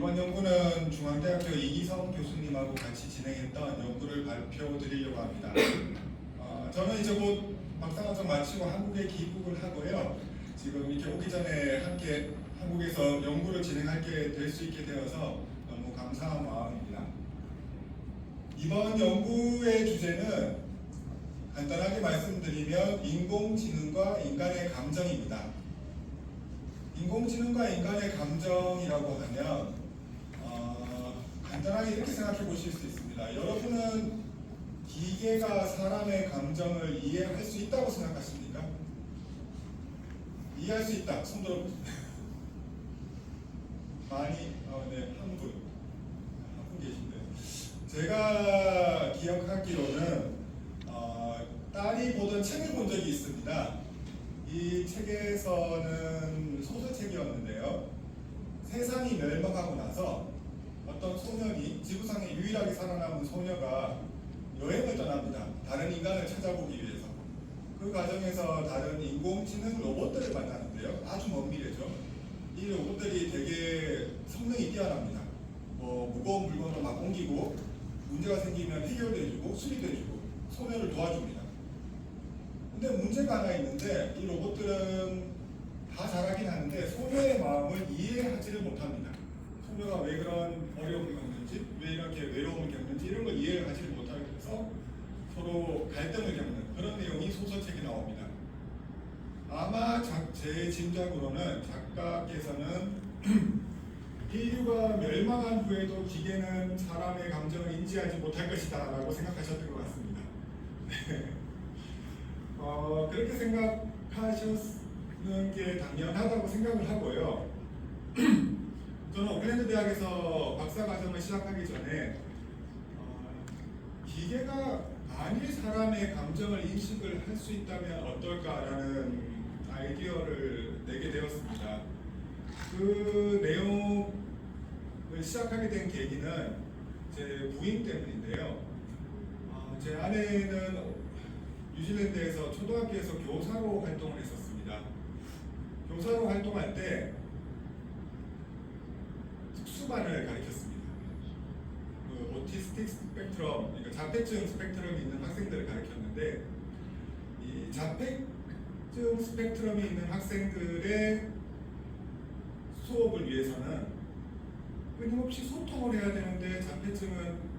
이번 연구는 중앙대학교 이기성 교수님하고 같이 진행했던 연구를 발표드리려고 합니다. 저는 이제 곧 박사과정 마치고 한국에 귀국을 하고요. 지금 이렇게 오기 전에 함께 한국에서 연구를 진행하게 될 수 있게 되어서 너무 감사한 마음입니다. 이번 연구의 주제는 간단하게 말씀드리면 인공지능과 인간의 감정입니다. 인공지능과 인간의 감정이라고 하면 간단하게 이렇게 생각해 보실 수 있습니다. 여러분은 기계가 사람의 감정을 이해할 수 있다고 생각하십니까? 이해할 수 있다. 손 들어보세요. 많이, 네, 한 분 계신데. 제가 기억하기로는 딸이 보던 책을 본 적이 있습니다. 이 책에서는 소설책이었는데요. 세상이 멸망하고 나서 어떤 소년이, 지구상에 유일하게 살아남은 소녀가 여행을 떠납니다. 다른 인간을 찾아보기 위해서. 그 과정에서 다른 인공지능 로봇들을 만나는데요. 아주 먼 미래죠. 이 로봇들이 되게 성능이 뛰어납니다. 무거운 물건을 막 옮기고 문제가 생기면 해결도 해주고 수리도 해주고 소녀를 도와줍니다. 근데 문제가 하나 있는데 이 로봇들은 다 잘하긴 하는데 소녀의 마음을 이해하지를 못합니다. 소녀가 왜 그런 어려움을 겪는지, 왜 이렇게 외로움을 겪는지 이런 걸 이해를 하지 못하게 돼서 서로 갈등을 겪는 그런 내용이 소설책에 나옵니다. 아마 제 짐작으로는 작가께서는 인류가 멸망한 후에도 기계는 사람의 감정을 인지하지 못할 것이다 라고 생각하셨던 것 같습니다. 그렇게 생각하셨는 게 당연하다고 생각을 하고요. 저는 오클랜드 대학에서 박사과정을 시작하기 전에 기계가 만일 사람의 감정을 인식을 할 수 있다면 어떨까라는 아이디어를 내게 되었습니다. 그 내용을 시작하게 된 계기는 제 부인 때문인데요. 제 아내는 뉴질랜드에서 초등학교에서 교사로 활동을 했었습니다. 교사로 활동할 때 특수반을 가르쳤습니다. 오티스틱 스펙트럼, 그러니까 자폐증 스펙트럼이 있는 학생들을 가르쳤는데 이 자폐증 스펙트럼이 있는 학생들의 수업을 위해서는 끊임없이 소통을 해야 되는데 자폐증은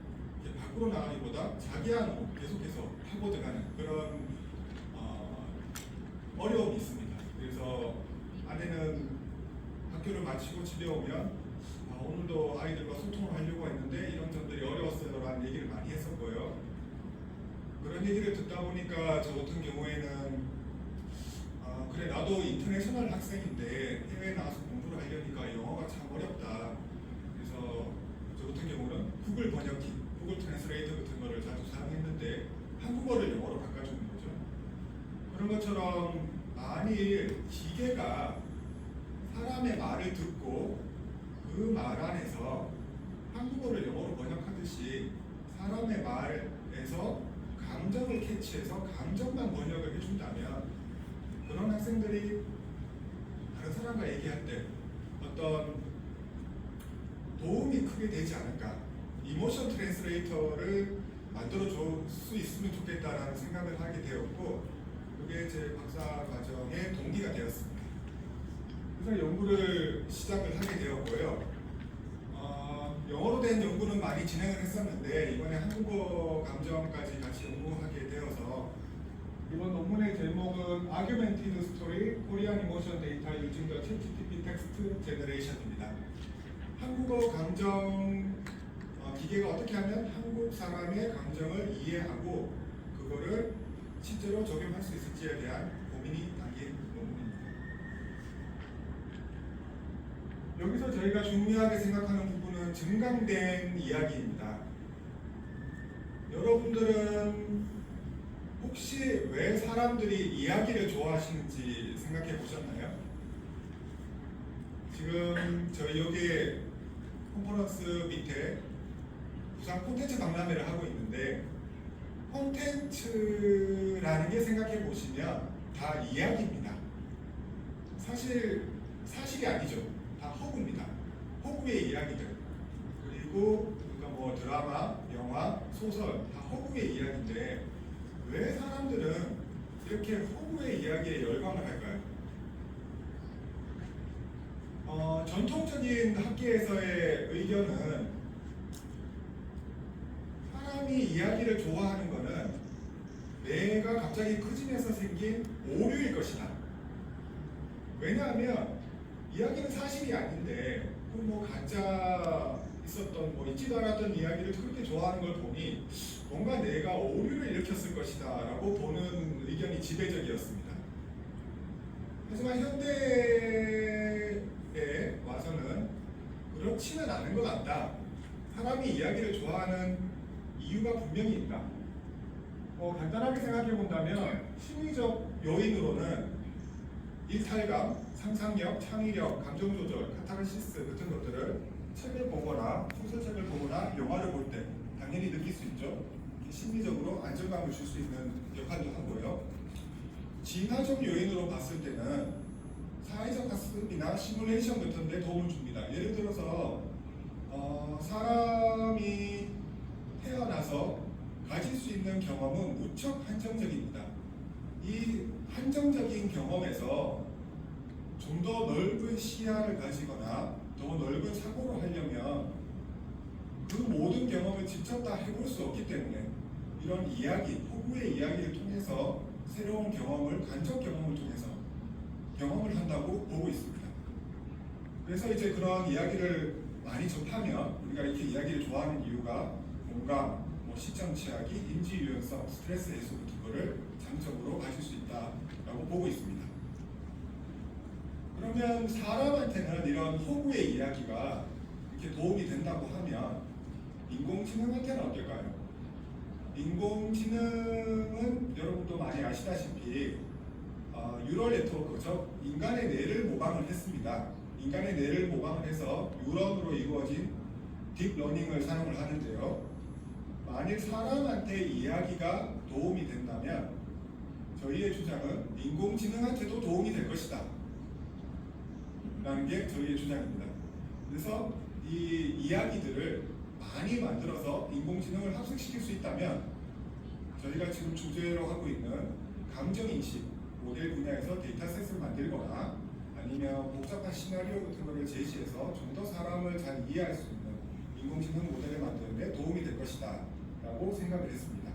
밖으로 나가기보다 자기 안으로 계속해서 파고들어가는 그런 어려움이 있습니다. 그래서 아내는 학교를 마치고 집에 오면 오늘도 아이들과 소통을 하려고 했는데 이런 점들이 어려웠어요 라는 얘기를 많이 했었고요. 그런 얘기를 듣다 보니까 저 같은 경우에는 그래 나도 인터내셔널 학생인데 해외에 나가서 공부를 하려니까 영어가 참 어렵다. 그래서 저 같은 경우는 구글 번역기, 구글 트랜스레이터 같은 거를 자주 사용했는데 한국어를 영어로 바꿔주는 거죠. 그런 것처럼 만일 기계가 사람의 말을 듣고 그 말 안에서 한국어를 영어로 번역하듯이 사람의 말에서 감정을 캐치해서 감정만 번역을 해준다면 그런 학생들이 다른 사람과 얘기할 때 어떤 도움이 크게 되지 않을까, 이모션 트랜스레이터를 만들어줄 수 있으면 좋겠다라는 생각을 하게 되었고 그게 제 박사 과정의 동기가 되었습니다. 그래서 연구를 시작을 하게 되었고요. 영어로 된 연구는 많이 진행을 했었는데 이번에 한국어 감정까지 같이 연구하게 되어서 이번 논문의 제목은 Augmented Story Korean Emotion Data Using the ChatGPT Text Generation입니다. 한국어 감정 기계가 어떻게 하면 한국 사람의 감정을 이해하고 그거를 실제로 적용할 수 있을지에 대한 고민이 담긴 논문입니다. 여기서 저희가 중요하게 생각하는 부분은 증강된 이야기입니다. 여러분들은 혹시 왜 사람들이 이야기를 좋아하시는지 생각해 보셨나요? 지금 저희 여기 컨퍼런스 밑에 부산 콘텐츠 박람회를 하고 있는데 콘텐츠라는 게 생각해 보시면 다 이야기입니다. 사실이 아니죠. 다 허구입니다. 허구의 이야기들. 그리고 그러니까 뭐 드라마, 영화, 소설 다 허구의 이야기인데 왜 사람들은 이렇게 허구의 이야기에 열광을 할까요? 전통적인 학계에서의 의견은 사람이 이야기를 좋아하는 것은 뇌가 갑자기 커지면서 생긴 오류일 것이다. 왜냐하면 이야기는 사실이 아닌데 뭐 가짜 있었던 뭐 있지도 않았던 이야기를 그렇게 좋아하는 걸 보니 뭔가 내가 오류를 일으켰을 것이다 라고 보는 의견이 지배적이었습니다. 하지만 현대에 와서는 그렇지는 않은 것 같다. 사람이 이야기를 좋아하는 이유가 분명히 있다. 간단하게 생각해 본다면 심리적 요인으로는 일탈감, 상상력, 창의력, 감정조절, 카타르시스 같은 것들을 책을 보거나 소설책을 보거나 영화를 볼 때 당연히 느낄 수 있죠. 심리적으로 안정감을 줄 수 있는 역할도 하고요. 진화적 요인으로 봤을 때는 사회적 학습이나 시뮬레이션 같은 데 도움을 줍니다. 예를 들어서 사람이 태어나서 가질 수 있는 경험은 무척 한정적입니다. 이 한정적인 경험에서 좀 더 넓은 시야를 가지거나 더 넓은 사고를 하려면 그 모든 경험을 직접 다 해볼 수 없기 때문에 이런 이야기, 허구의 이야기를 통해서 새로운 경험을, 간접 경험을 통해서 경험을 한다고 보고 있습니다. 그래서 이제 그런 이야기를 많이 접하면 우리가 이렇게 이야기를 좋아하는 이유가 공감, 시점 취하기, 인지 유연성, 스트레스 해소 같은 거를 장점으로 가질 수 있다라고 보고 있습니다. 그러면 사람한테는 이런 허구의 이야기가 이렇게 도움이 된다고 하면 인공지능한테는 어떨까요? 인공지능은 여러분도 많이 아시다시피 뉴럴 네트워크죠. 인간의 뇌를 모방을 했습니다. 인간의 뇌를 모방을 해서 뉴런으로 이루어진 딥러닝을 사용을 하는데요. 만일 사람한테 이야기가 도움이 된다면 저희의 주장은 인공지능한테도 도움이 될 것이다 라는 게 저희의 주장입니다. 그래서 이 이야기들을 많이 만들어서 인공지능을 합숙시킬 수 있다면 저희가 지금 주제로 하고 있는 감정인식 모델 분야에서 데이터셋을 만들거나 아니면 복잡한 시나리오 같은 것을 제시해서 좀 더 사람을 잘 이해할 수 있는 인공지능 모델을 만드는 데 도움이 될 것이다 라고 생각을 했습니다.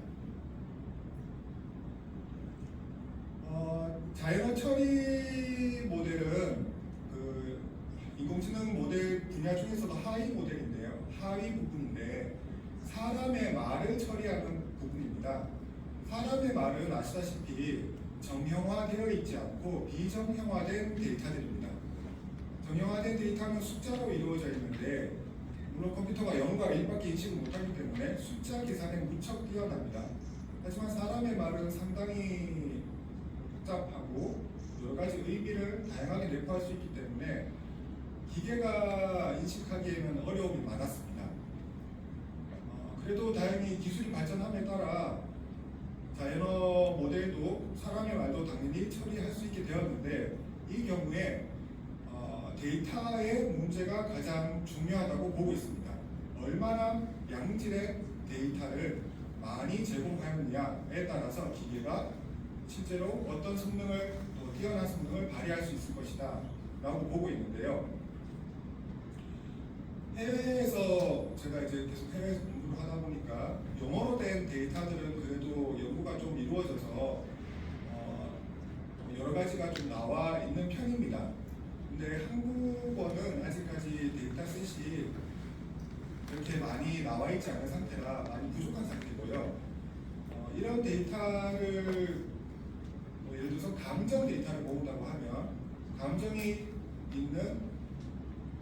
자연어 처리 모델은 그 인공지능 모델 분야 중에서도 하위 모델인데요. 하위 부분인데 사람의 말을 처리하는 부분입니다. 사람의 말은 아시다시피 정형화되어 있지 않고 비정형화된 데이터들입니다. 정형화된 데이터는 숫자로 이루어져 있는데 물론 컴퓨터가 0과 1밖에 인식을 못하기 때문에 숫자 계산에 무척 뛰어납니다. 하지만 사람의 말은 상당히 복잡하고 여러 가지 의미를 다양하게 내포할 수 있기 때문에 기계가 인식하기에는 어려움이 많았습니다. 그래도 다행히 기술이 발전함에 따라 자연어 모델도 사람의 말도 당연히 처리할 수 있게 되었는데 이 경우에 데이터의 문제가 가장 중요하다고 보고 있습니다. 얼마나 양질의 데이터를 많이 제공하느냐에 따라서 기계가 실제로 어떤 성능을 또 뛰어난 성능을 발휘할 수 있을 것이다 라고 보고 있는데요. 해외에서 제가 이제 계속 해외에서 공부를 하다 보니까 영어로 된 데이터들은 그래도 연구가 좀 이루어져서 여러 가지가 좀 나와 있는 편입니다. 근데 한국어는 아직까지 데이터셋이 그렇게 많이 나와 있지 않은 상태라 많이 부족한 상태고요. 이런 데이터를 예를 들어서 감정 데이터를 모은다고 하면 감정이 있는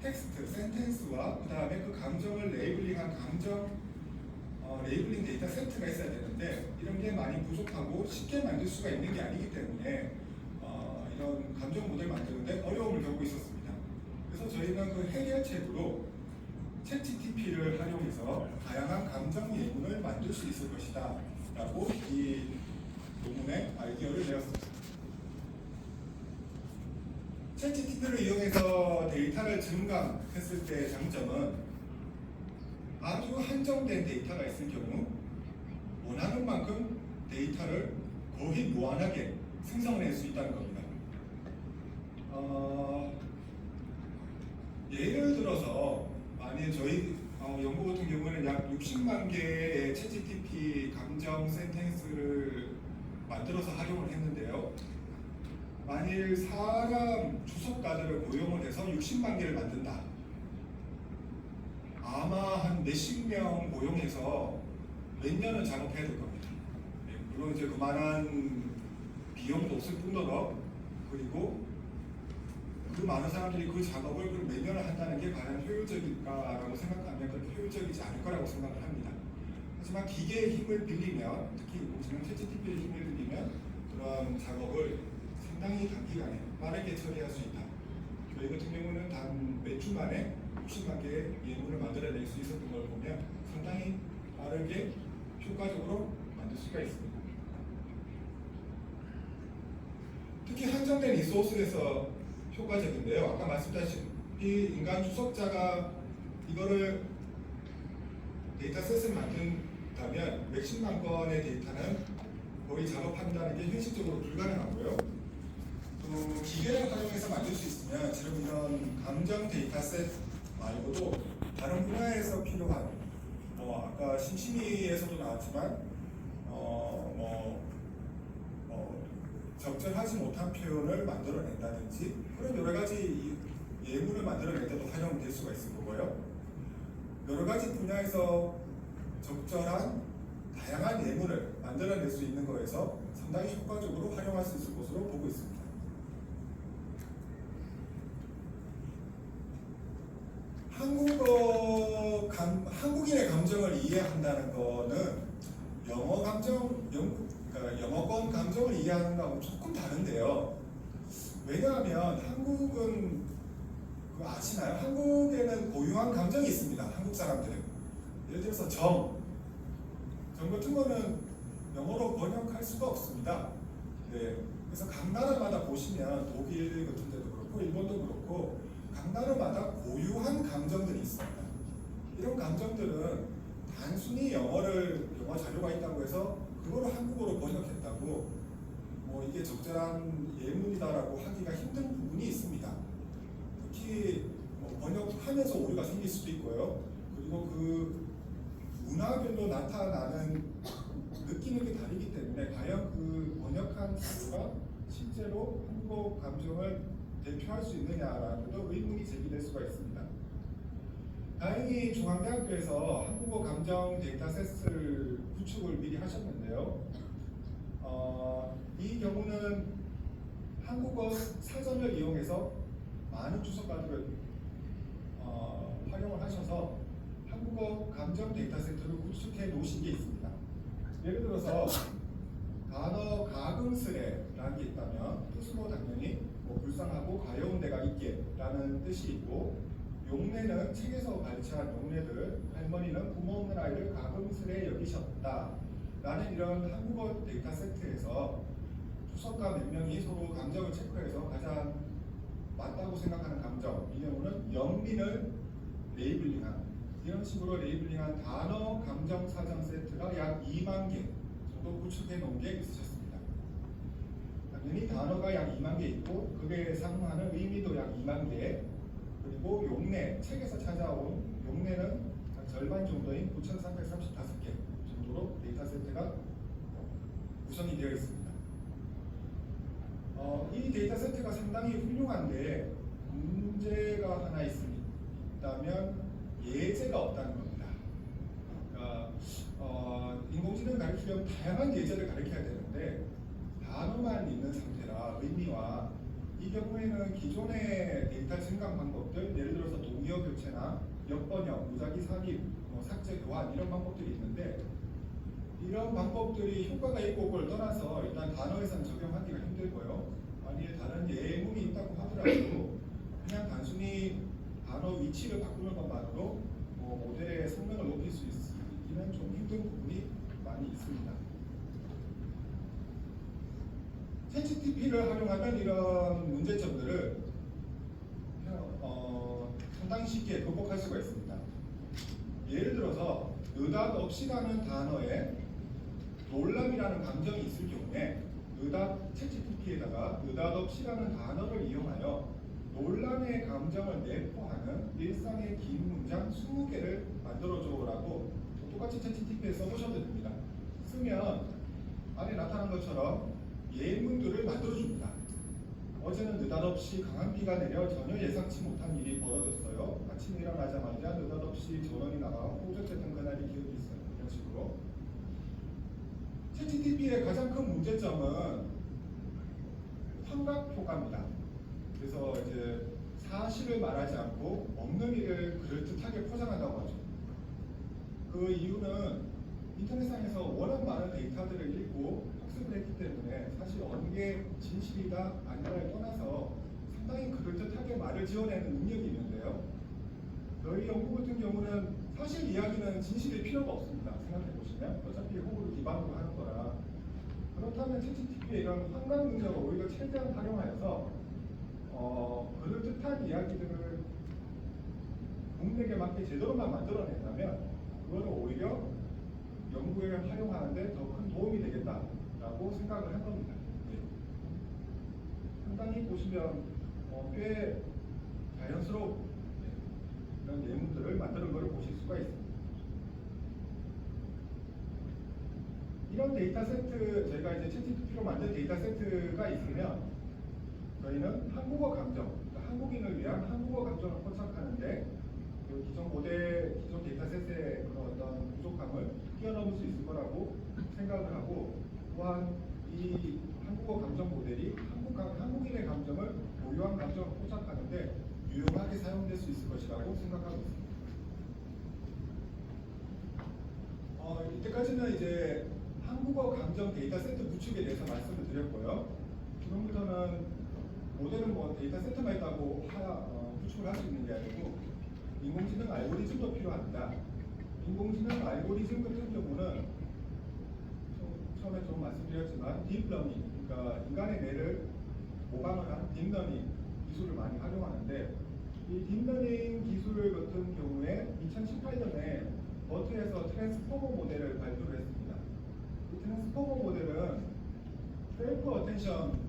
텍스트, 센텐스와 그 다음에 그 감정을 레이블링한 감정 레이블링 데이터 세트가 있어야 되는데 이런 게 많이 부족하고 쉽게 만들 수가 있는 게 아니기 때문에 이런 감정 모델 만드는데 어려움을 겪고 있었습니다. 그래서 저희는 그 해결책으로 챗GPT를 활용해서 다양한 감정 예문을 만들 수 있을 것이다 라고 이 논문의 아이디어를 내었습니다. 챗GPT를 이용해서 데이터를 증강했을 때의 장점은 아주 한정된 데이터가 있을 경우 원하는 만큼 데이터를 거의 무한하게 생성해낼 수 있다는 겁니다. 예를 들어서 만약 저희 연구 같은 경우에는 약 60만 개의 챗GPT 감정 센텐스를 만들어서 활용을 했는데요. 만일 사람 주석가들을 고용을 해서 60만 개를 만든다. 아마 한 몇십 명 고용해서 몇 년은 작업해야 될 겁니다. 물론 이제 그만한 비용도 없을 뿐더러 그리고 그 많은 사람들이 그 작업을 몇 년을 한다는 게 과연 효율적일까라고 생각하면 그렇게 효율적이지 않을 거라고 생각을 합니다. 하지만 기계의 힘을 빌리면, 특히 인공지능 챗GPT의 힘을 빌리면 그런 작업을 상당히 단기간에 빠르게 처리할 수 있다. 저희 같은 경우는 단 몇 주 만에 60만 개의 예문을 만들어낼 수 있었던 걸 보면 상당히 빠르게 효과적으로 만들 수가 있습니다. 특히 한정된 리소스에서 효과적인데요. 아까 말씀드렸다시피 인간 주석자가 이거를 데이터셋을 만든다면 몇십만 건의 데이터는 거의 작업한다는 게 현실적으로 불가능하고요. 또 기계를 활용해서 만들 수 있으면 지금 이런 감정 데이터셋 말고도 다른 분야에서 필요한 아까 심심이에서도 나왔지만 적절하지 못한 표현을 만들어낸다든지 그런 여러 가지 예문을 만들어낼 때도 활용될 수가 있을 거고요. 여러 가지 분야에서 적절한 다양한 예문을 만들어낼 수 있는 거에서 상당히 효과적으로 활용할 수 있을 것으로 보고 있습니다. 한국인의 감정을 이해한다는 거는 영어권 감정을 이해하는 거하고 조금 다른데요. 왜냐하면 한국은 그거 아시나요? 한국에는 고유한 감정이 있습니다. 한국 사람들은 예를 들어서 정 같은 거는 영어로 번역할 수가 없습니다. 네. 그래서 각 나라마다 보시면 독일 같은 데도 그렇고 일본도 그렇고 각 나라마다 고유한 감정들이 있습니다. 이런 감정들은 단순히 영어 자료가 있다고 해서 그거를 한국어로 번역했다고 이게 적절한 예문이다라고 하기가 힘든 부분이 있습니다. 특히 번역하면서 오류가 생길 수도 있고요. 그리고 그 문화별로 나타나는 느끼는 게 다르기 때문에 과연 그 번역한 자료가 실제로 한국 감정을 대표할 수 있느냐라는 것도 의문이 제기될 수가 있습니다. 다행히 중앙대학교에서 한국어 감정 데이터셋을 구축을 미리 하셨는데요. 이 경우는 한국어 사전을 이용해서 많은 주석가들을 활용을 하셔서 한국어 감정 데이터셋을 구축해 놓으신 게 있습니다. 예를 들어서 단어 가금스레라는 게 있다면 뜻으로 당연히 불쌍하고 가여운 데가 있게 라는 뜻이 있고, 용례는 책에서 발췌한 용례들, 할머니는 부모 없는 아이를 가금스레 여기셨다 라는 이런 한국어 데이터 세트에서 주석가 몇 명이 서로 감정을 체크해서 가장 맞다고 생각하는 감정, 이 경우는 영민을 레이블링한, 이런 식으로 레이블링한 단어 감정 사전 세트가 약 2만 개 정도 구축해 놓은 게 있으셨습니다. 당연히 단어가 약 2만 개 있고 그게 상응하는 의미도 약 2만 개, 그리고 용례, 책에서 찾아온 용례는 한 절반 정도인 9,335개 정도로 데이터 세트가 구성이 되어 있습니다. 이 데이터 세트가 상당히 훌륭한데 문제가 하나 있다면 예제가 없다는 겁니다. 그러니까 인공지능을 가르치려면 다양한 예제를 가르쳐야 되는데 단어만 있는 상태라 의미와, 이 경우에는 기존의 데이터 증강 방법들, 예를 들어서 동의어 교체나 역번역, 무작위 삽입, 삭제 교환 이런 방법들이 있는데, 이런 방법들이 효과가 있고 그걸 떠나서 일단 단어에서는 적용하기가 힘들고요. 만약에 다른 예문이 있다고 하더라도 그냥 단순히 단어 위치를 바꾸는 것만으로 모델의 성능을 높일 수 있기는 좀 힘든 부분이 많이 있습니다. 챗GPT를 활용하면 이런 문제점들을 상당히 쉽게 극복할 수가 있습니다. 예를 들어서 느닷없이라는 단어에 놀람이라는 감정이 있을 경우에 챗GPT에다가 느닷없이라는 단어를 이용하여 놀람의 감정을 내포하는 일상의 긴 문장 20개를 만들어줘라고 똑같이 챗GPT에 써보셔도 됩니다. 쓰면 안에 나타난 것처럼 예문들을 만들어줍니다. 어제는 느닷없이 강한 비가 내려 전혀 예상치 못한 일이 벌어졌어요. 아침에 일어나자마자 느닷없이 전원이 나가고 호적됐던 그날이 기억이 있어요. 이런 식으로. 챗GPT의 가장 큰 문제점은 환각효과입니다. 그래서 이제 사실을 말하지 않고 없는 일을 그럴듯하게 포장한다고 하죠. 그 이유는 인터넷상에서 워낙 많은 데이터들을 읽고 학습을 했기 때문에 사실 어느 게 진실이다 아니다를 떠나서 상당히 그럴듯하게 말을 지어내는 능력이 있는데요. 저희 연구 같은 경우는 사실 이야기는 진실일 필요가 없습니다. 생각해 보시면 어차피 호구를 기반으로 하는 거라. 그렇다면 챗GPT의 이런 환각 능력을 오히려 최대한 활용하여서 그럴듯한 이야기들을 문맥에 맞게 제대로만 만들어낸다면 그거는 오히려 연구에 활용하는데 더 큰 도움이 되겠다라고 생각을 한 겁니다. 네. 상당히 보시면 꽤 자연스러운 이런 예문들을 만드는 것을 보실 수가 있습니다. 이런 데이터 세트, 저희가 이제 챗GPT로 만든 데이터 세트가 있으면 저희는 한국어 감정, 그러니까 한국인을 위한 한국어 감정을 포착하는데 그 기존 데이터셋의 그런 어떤 부족함을 뛰어넘을 수 있을 거라고 생각을 하고, 또한 이 한국어 감정 모델이 한국인의 감정을 고유한 감정을 포착하는데 유용하게 사용될 수 있을 것이라고 생각하고 있습니다. 이때까지는 이제 한국어 감정 데이터 세트 구축에 대해서 말씀을 드렸고요. 지금부터는 모델은 데이터 세트만 있다고 구축을 할 수 있는 게 아니고 인공지능 알고리즘도 필요합니다. 인공지능 알고리즘 같은 경우는 처음에 좀 말씀드렸지만 딥러닝, 그러니까 인간의 뇌를 모방을 한 딥러닝 기술을 많이 활용하는데, 이 딥러닝 기술 같은 경우에 2018년에 버트에서 트랜스포머 모델을 발표를 했습니다. 이 트랜스포머 모델은 셀프 어텐션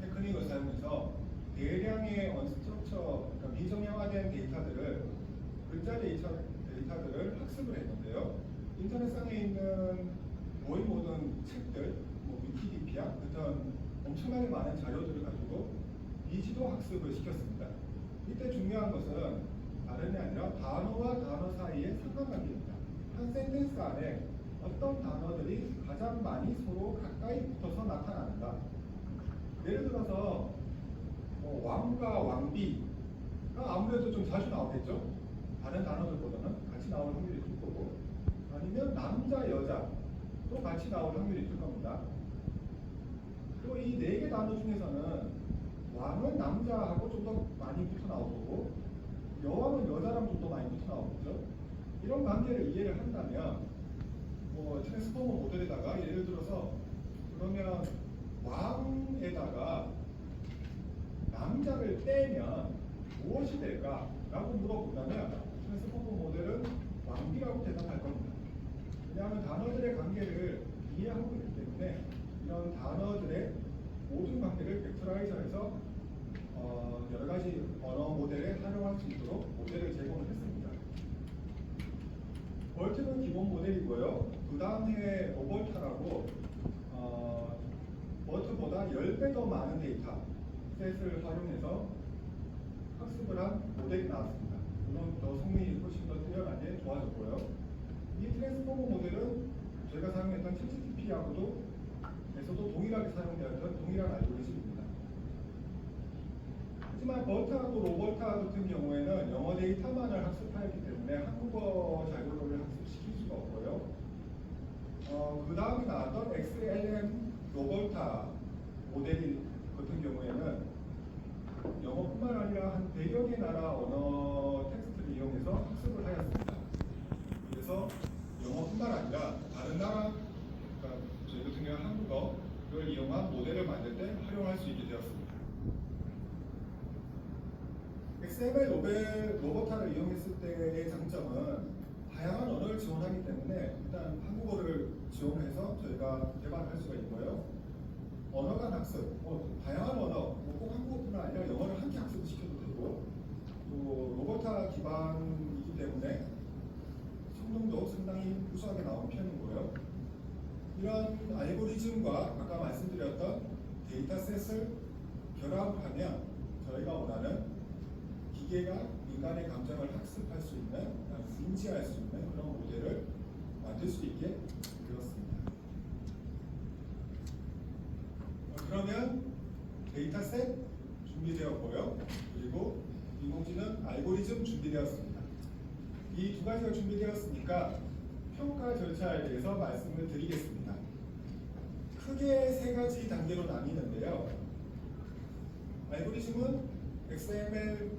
테크닉을 사용해서 대량의 언스트럭처, 그러니까 비정형화된 데이터들을 글자 데이터들을 학습을 했는데요. 인터넷상에 있는 거의 모든 책들, 위키디피아 같은 엄청나게 많은 자료들을 가지고 미지도 학습을 시켰습니다. 이때 중요한 것은 다름이 아니라 단어와 단어 사이의 상관관계입니다. 한 센텐스 안에 어떤 단어들이 가장 많이 서로 가까이 붙어서 나타나는가. 예를 들어서 왕과 왕비가 아무래도 좀 자주 나오겠죠. 다른 단어들보다는 같이 나올 확률이 클 거고, 아니면 남자, 여자 또 같이 나올 확률이 클 겁니다. 또 이 네 개 단어 중에서는 왕은 남자하고 좀 더 많이 붙어 나올 거고, 여왕은 여자랑 좀 더 많이 붙어 나오겠죠. 이런 관계를 이해를 한다면 트랜스포머 모델에다가 예를 들어서 그러면 왕에다가 남자를 빼면 무엇이 될까? 라고 물어본다면 트랜스포머 모델은 왕비라고 대답할 겁니다. 왜냐하면 단어들의 관계를 이해하고 있기 때문에 이런 단어들의 모든 관계를 벡터라이저해서 여러 가지 언어 모델에 활용할 수 있도록 모델을 제공을 했습니다. 벌트는 기본 모델이고요. 그 다음에 로벌타라고 벌트보다 10배 더 많은 데이터 셋을 활용해서 학습을 한 모델이 나왔습니다. 물론 더 성능이 훨씬 더 뛰어나게 좋아졌고요. 이 트랜스포머 모델은 저희가 사용했던 챗GPT하고도 에서도 동일하게 사용되었던 동일한 알고리즘입니다. 하지만 벌트하고 로벌타 같은 경우에는 영어 데이터만을 학습하였기 때문에 한국어 자료를 학습시킬 수가 없고요. 그 다음에 나왔던 XLM 로벌타 모델 같은 경우에는 영어뿐만 아니라 한 100여 개 나라 언어 텍스트를 이용해서 학습을 하였습니다. 그래서 영어뿐만 아니라 다른 나라, 그러니까 저희 같은 경우 한국어를 이용한 모델을 만들 때 활용할 수 있게 되었습니다. XML 로버타를 이용했을 때의 장점은 다양한 개발할 수가 있고요. 언어 간 학습, 다양한 언어, 꼭 한국어뿐만 아니라 영어를 함께 학습을 시켜도 되고, 또 로버타 기반이기 때문에 성능도 상당히 우수하게 나오는 편이고요. 이런 알고리즘과 아까 말씀드렸던 데이터셋을 결합하면 저희가 원하는 기계가 인간의 감정을 학습할 수 있는, 인지할 수 있는 그런 모델을 만들 수 있게 되었습니다. 그러면 데이터셋 준비되었고요. 그리고 인공지능 알고리즘 준비되었습니다. 이 두 가지가 준비되었으니까 평가 절차에 대해서 말씀을 드리겠습니다. 크게 세 가지 단계로 나뉘는데요. 알고리즘은 XML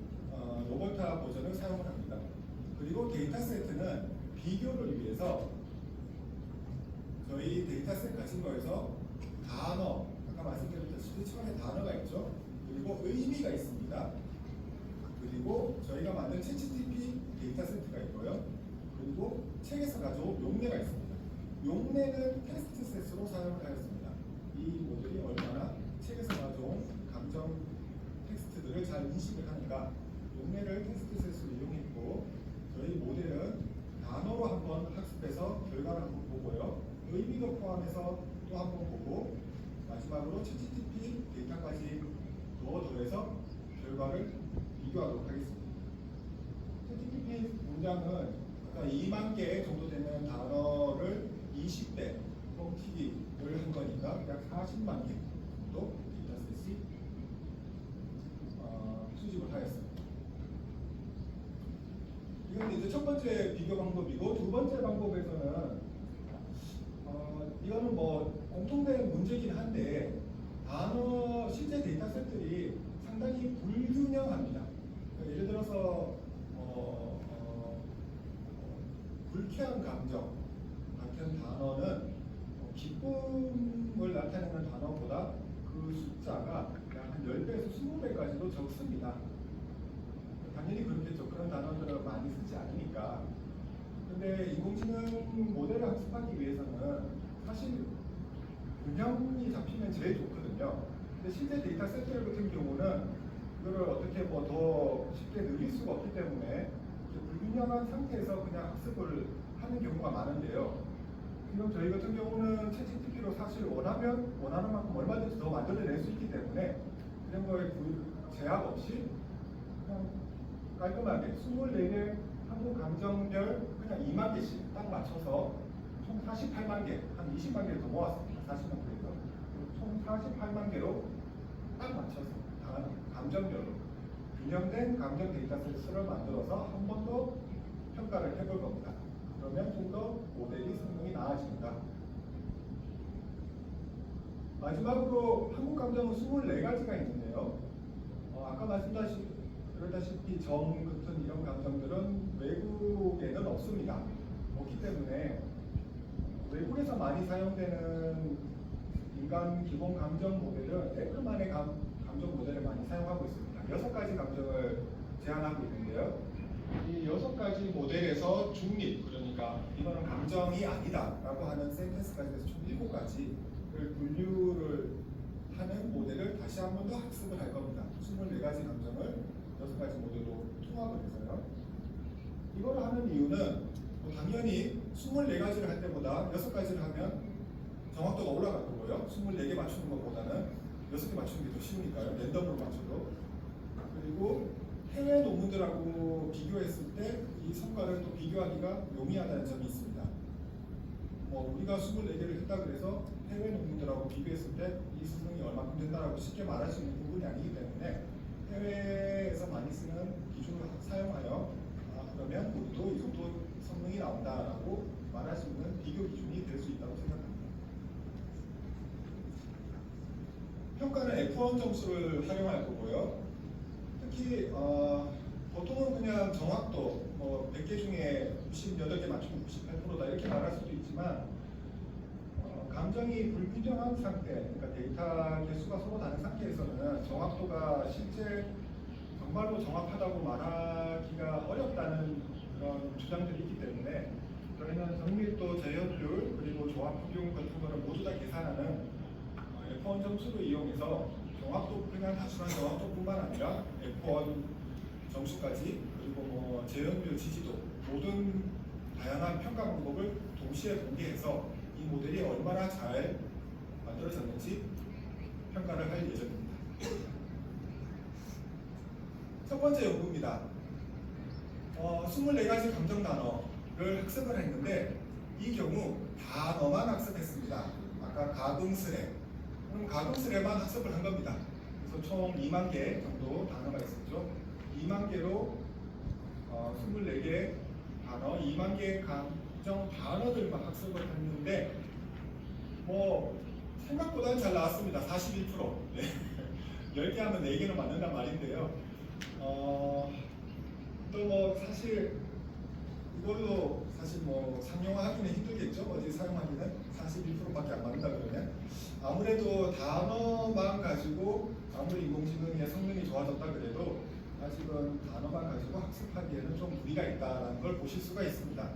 로버타 버전을 사용을 합니다. 그리고 데이터세트는 비교를 위해서 저희 데이터셋 가진 거에서 단어, 아까 말씀드렸듯이 처음에 단어가 있죠. 그리고 의미가 있습니다. 그리고 저희가 만든 챗GPT 데이터세트가 있고요. 그리고 책에서 가져온 용례가 있습니다. 용례는 테스트셋으로 사용을 하였습니다. 이 모델이 얼마나 책에서 가져온 감정 텍스트들을 잘 인식을 하는가, 용례를 테스트셋으로 이용했고, 저희 모델은 단어로 한번 학습해서 결과를 한번 보고요. 의미도 포함해서 또 한번 보고, 마지막으로 챗GPT 데이터까지 더해서 결과를 비교하도록 하겠습니다. 챗GPT 문장은 아까 2만 개 정도 되는 단어를 20배 뻥튀기를 한 거니까 약 40만 개 정도 데이터셋이 수집을 하였습니다. 이건 이제 첫 번째 비교 방법이고, 두 번째 방법에서는 이거는 뭐 공통된 문제긴 한데 단어 실제 데이터셋들이 상당히 불균형합니다. 그러니까 예를 들어서 불쾌한 감정 같은 단어는 기쁨을 나타내는 단어보다 그 숫자가 약 한 10배에서 20배까지도 적습니다. 당연히 그렇겠죠. 그런 단어들을 많이 쓰지 않으니까. 근데 인공지능 모델을 학습하기 위해서는 사실 균형이 잡히면 제일 좋거든요. 근데 실제 데이터셋들 같은 경우는 이거를 어떻게 뭐 더 쉽게 늘릴 수가 없기 때문에 불균형한 상태에서 그냥 학습을 하는 경우가 많은데요. 지금 저희 같은 경우는 챗GPT로 사실 원하면 원하는 만큼 얼마든지 더 만들어낼 수 있기 때문에 그런 거에 제약 없이 그냥 깔끔하게 24개 한국 감정별 그냥 2만 개씩 딱 맞춰서 총 48만 개, 한 20만 개를 더 모았습니다. 40만 개에서 총 48만 개로 딱 맞춰서 감정별로 균형된 감정 데이터셋을 만들어서 한 번 더 평가를 해볼 겁니다. 그러면 좀 더 모델이 성능이 나아집니다. 마지막으로 한국 감정은 24가지가 있는데요. 아까 말씀드렸다시피 정 같은 이런 감정들은 외국에는 없습니다. 없기 때문에 외국에서 많이 사용되는 인간 기본 감정 모델은 애플만의 감정 모델을 많이 사용하고 있습니다. 6가지 감정을 제한하고 있는데요. 이 6가지 모델에서 중립, 그러니까 이거는 감정이 아니다라고 하는 센텐스까지 해서 총 7가지를 분류를 하는 모델을 다시 한 번 더 학습을 할 겁니다. 24가지 감정을 6가지 모델로 통합을 해서요. 이걸 하는 이유는 당연히 24가지를 할 때보다 6가지를 하면 정확도가 올라갈 거고요. 24개 맞추는 것보다는 6개 맞추는 게 더 쉬우니까요. 랜덤으로 맞춰도. 그리고 해외 논문들하고 비교했을 때 이 성과를 또 비교하기가 용이하다는 점이 있습니다. 우리가 24개를 했다 그래서 해외 논문들하고 비교했을 때 이 수능이 얼마큼 된다라고 쉽게 말할 수 있는 부분이 아니기 때문에 해외에서 많이 쓰는 기준을 사용하여 그러면 우리도 이 정도 성능이 나온다라고 말할 수 있는 비교 기준이 될 수 있다고 생각합니다. 평가는 F1 점수를 활용할 거고요. 특히 보통은 그냥 정확도 100개 중에 98개 맞추면 98%다 이렇게 말할 수도 있지만 감정이 불균형한 상태, 그러니까 데이터 개수가 서로 다른 상태에서는 정확도가 실제 정말로 정확하다고 말하기가 어렵다는 그런 주장들이 있기 때문에 저희는 정밀도, 제어율, 그리고 조합 비용 같은 거를 모두 다 계산하는 F1 점수를 이용해서 종합도 그냥 단순한 종합도뿐만 아니라 F1 점수까지 그리고 뭐 제어율, 지지도 모든 다양한 평가 방법을 동시에 공개해서 이 모델이 얼마나 잘 만들어졌는지 평가를 할 예정입니다. 첫 번째 연구입니다. 24가지 감정 단어를 학습을 했는데 이 경우 단어만 학습했습니다. 아까 가금스레, 그럼 가금스레만 학습을 한 겁니다. 그래서 총 2만 개 정도 단어가 있었죠. 2만 개로 24개 단어, 2만 개의 감정 단어들만 학습을 했는데 뭐 생각보다는 잘 나왔습니다. 41%. 네. 10개 하면 4개는 맞는단 말인데요. 또 뭐 사실 이걸로 사실 뭐 상용화하기는 힘들겠죠. 어디 사용하기는 41%밖에 안 맞는다 그러면 아무래도 단어만 가지고 아무리 인공지능의 성능이 좋아졌다 그래도 아직은 단어만 가지고 학습하기에는 좀 무리가 있다는 걸 보실 수가 있습니다.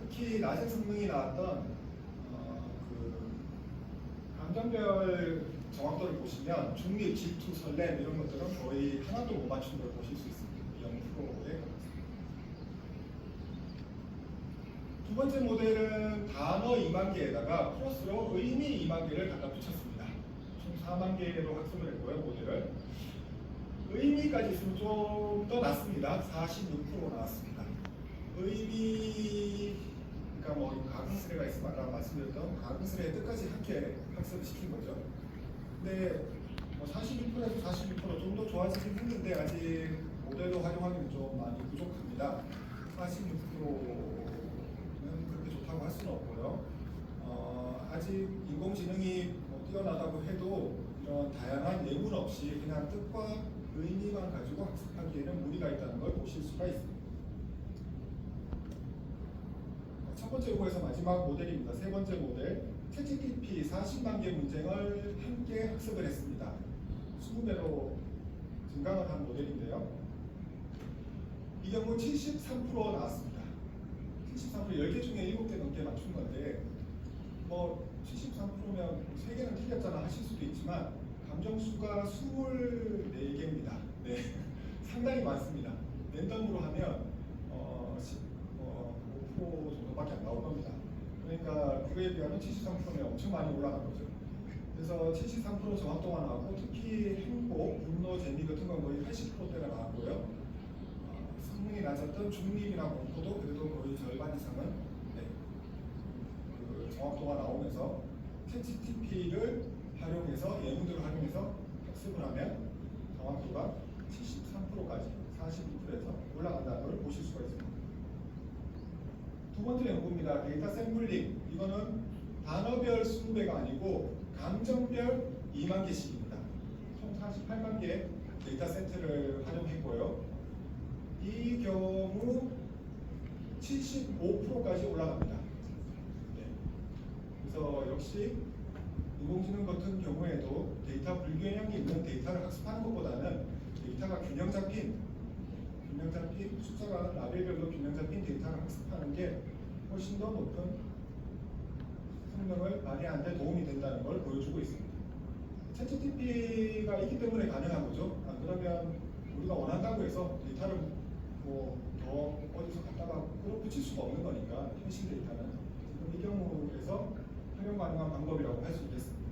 특히 낮은 성능이 나왔던 그 감정별 정확도를 보시면 중립, 질투, 설렘 이런 것들은 거의 하나도 못 맞춘 걸 보실 수 있습니다. 0%에 두 번째 모델은 단어 2만 개에다가 플러스로 의미 2만 개를 갖다 붙였습니다. 총 4만 개로 학습을 했고요, 모델을. 의미까지 있으면 좀 더 낮습니다. 46% 나왔습니다. 의미, 그러니까 뭐 가금스레가 있으면 아까 말씀드렸던 가금스레의 뜻까지 함께 학습을 시킨 거죠. 근데 뭐 41%에서 42% 좀 더 좋아지긴 했는데 아직 모델로 활용하기는 좀 많이 부족합니다. 46%는 그렇게 좋다고 할 수는 없고요. 아직 인공지능이 뭐 뛰어나다고 해도 이런 다양한 예문 없이 그냥 뜻과 의미만 가지고 학습하기에는 무리가 있다는 걸 보실 수가 있습니다. 첫 번째 요구에서 마지막 모델입니다. 세 번째 모델, 챗GPT 40만 개 문장을 함께 학습을 했습니다. 20배로 증강을 한 모델인데요. 이 경우 73% 나왔습니다. 73% 10개 중에 7개 넘게 맞춘 건데 뭐 73%면 3개는 틀렸잖아 하실 수도 있지만 감정수가 24개입니다. 네. 상당히 많습니다. 랜덤으로 하면 5% 정도밖에 안 나올 겁니다. 그러니까 그거에 비하면 73%면 엄청 많이 올라간 거죠. 그래서 73% 정확도가 나왔고 특히 행복, 분노, 재미 같은 건 거의 80%대가 나왔고요. 성능이 낮았던 중립이나 공포도 그래도 거의 절반 이상은 그 정확도가 나오면서 챗GPT를 활용해서 예문들을 활용해서 학습을 하면 정확도가 73%까지 42%에서 올라간다는 걸 보실 수가 있습니다. 두 번째 연구입니다. 데이터 샘플링. 이거는 단어별 20배가 아니고 감정별 2만 개씩입니다. 총 48만 개 데이터 세트를 활용했고요. 이 경우 75%까지 올라갑니다. 네. 그래서 역시 인공지능 같은 경우에도 데이터 불균형이 있는 데이터를 학습하는 것보다는 데이터가 균형 잡힌 숫자가 라벨별로 균형 잡힌 데이터를 학습하는 게 훨씬 더 높은 성능을 발휘하는 데 도움이 된다는 걸 보여주고 있습니다. 챗GPT가 있기 때문에 가능한 거죠. 그러면 우리가 원한다고 해서 데이터를 뭐 더 어디서 갖다가 끌어붙일 수가 없는 거니까 현실 데이터는 지금 이 경우에서 활용 가능한 방법이라고 할 수 있겠습니다.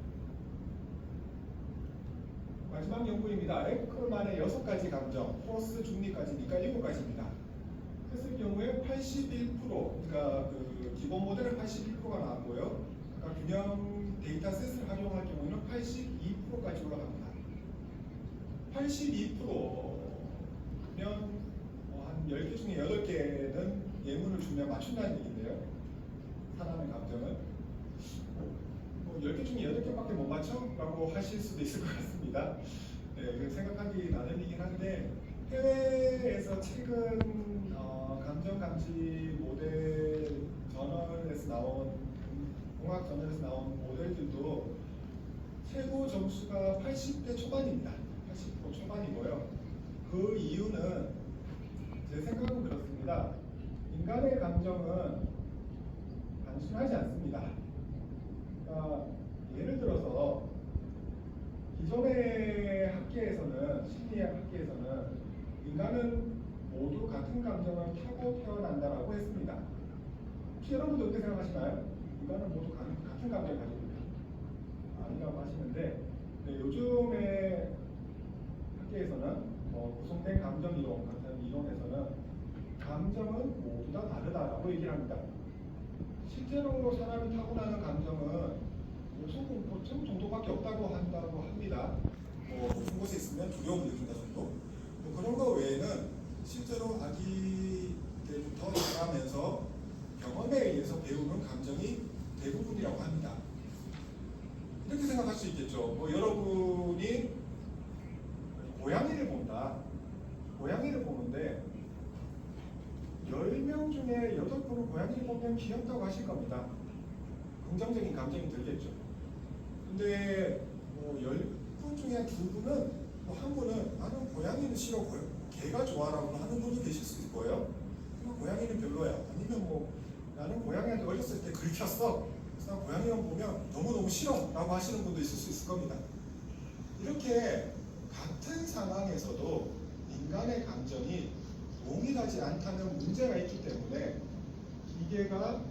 마지막 연구입니다. 에크만의 6가지 감정, 플러스 중립까지니까 7가지입니다. 했을 경우에 81%, 그러니까 그 기본 모델은 81%가 나왔고요. 아까 균형 데이터셋을 활용할 경우에는 82%까지 올라갑니다. 82%면 한 10개 중에 8개는 예문을 주면 맞춘다는 얘기인데요. 사람의 감정은 뭐 10개 중에 8개밖에 못 맞춰? 라고 하실 수도 있을 것 같습니다. 네, 생각하기 나름이긴 한데 해외에서 최근 감정 감지 모델 저널에서 나온 공학 저널에서 나온 모델들도 최고 점수가 80대 초반입니다. 80% 초반이고요. 그 이유는 제 생각은 그렇습니다. 인간의 감정은 단순하지 않습니다. 그러니까 예를 들어서 기존의 학계에서는 심리학 학계에서는 인간은 모두 같은 감정을 타고 태어난다라고 했습니다. 혹시 여러분도 어떻게 생각하시나요? 인간은 모두 같은 감정을 가지고 있다. 아니라고 하시는데 네, 요즘의 학계에서는 구성된 감정 이론 같은 이론에서는 감정은 모두 다 다르다라고 얘기를 합니다. 실제로 사람이 타고나는 감정은 5% 정도밖에 없다고 한다고 합니다. 높은 곳에 있으면 두려움을 느낀다 정도. 그런 거 외에는 실제로 아기 때부터 자라면서 경험에 의해서 배우는 감정이 대부분이라고 합니다. 이렇게 생각할 수 있겠죠. 여러분이 고양이를 본다. 고양이를 보는데 10명 중에 8분은 고양이를 보면 귀엽다고 하실 겁니다. 긍정적인 감정이 들겠죠. 근데 10분 중에 2분은 한 분은 나는 고양이는 싫어, 개가 좋아라고 하는 분도 계실 수 있을 거예요. 고양이는 별로야. 아니면 나는 고양이한테 어렸을 때 긁혔어. 그래서 고양이만 보면 너무너무 싫어라고 하시는 분도 있을 수 있을 겁니다. 이렇게 같은 상황에서도 인간의 감정이 동일하지 않다는 문제가 있기 때문에 기계가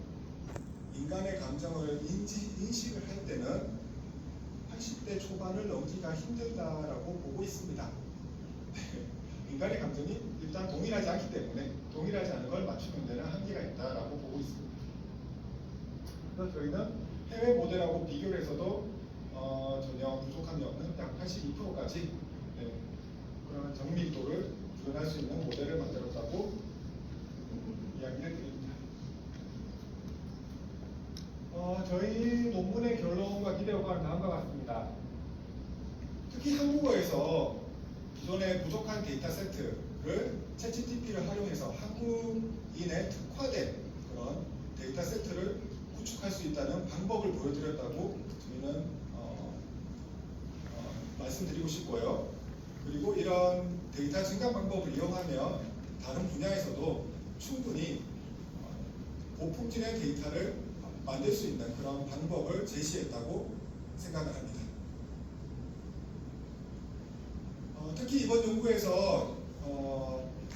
인간의 감정을 인식을 할 때는 80대 초반을 넘기가 힘들다라고 보고 있습니다. 인간의 감정이 일단 동일하지 않기 때문에 동일하지 않은 걸 맞추는 데는 한계가 있다라고 보고 있습니다. 그래서 저희는 해외 모델하고 비교를 해서도 전혀 부족함이 없는 약 82%까지 그런 정밀도를 구현할 수 있는 모델을 만들었다고 이야기를 드립니다. 저희 논문의 결론과 기대 효과는 다음과 같습니다. 특히 한국어에서 기존의 부족한 데이터 세트를 챗GPT를 활용해서 한국인에 특화된 그런 데이터 세트를 구축할 수 있다는 방법을 보여드렸다고 저희는 말씀드리고 싶고요. 그리고 이런 데이터 증강 방법을 이용하면 다른 분야에서도 충분히 고품질의 데이터를 만들 수 있는 그런 방법을 제시했다고 생각을 합니다. 특히 이번 연구에서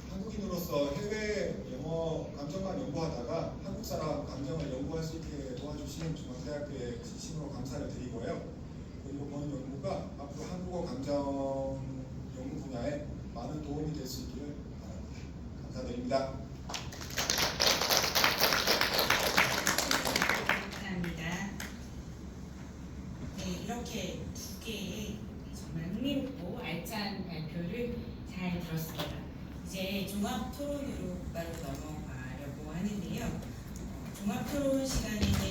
한국인으로서 해외 영어 감정만 연구하다가 한국 사람 감정을 연구할 수 있게 도와주신 중앙대학교에 진심으로 감사를 드리고요. 그리고 본 연구가 앞으로 한국어 감정 연구 분야에 많은 도움이 될 수 있기를 바랍니다. 감사드립니다. 감사합니다. 네, 이렇게 두 개의 정말 흥미롭고 알찬 발표를 잘 들었습니다. 이제 종합 토론으로 바로 넘어가려고 하는데요. 종합 토론 시간에는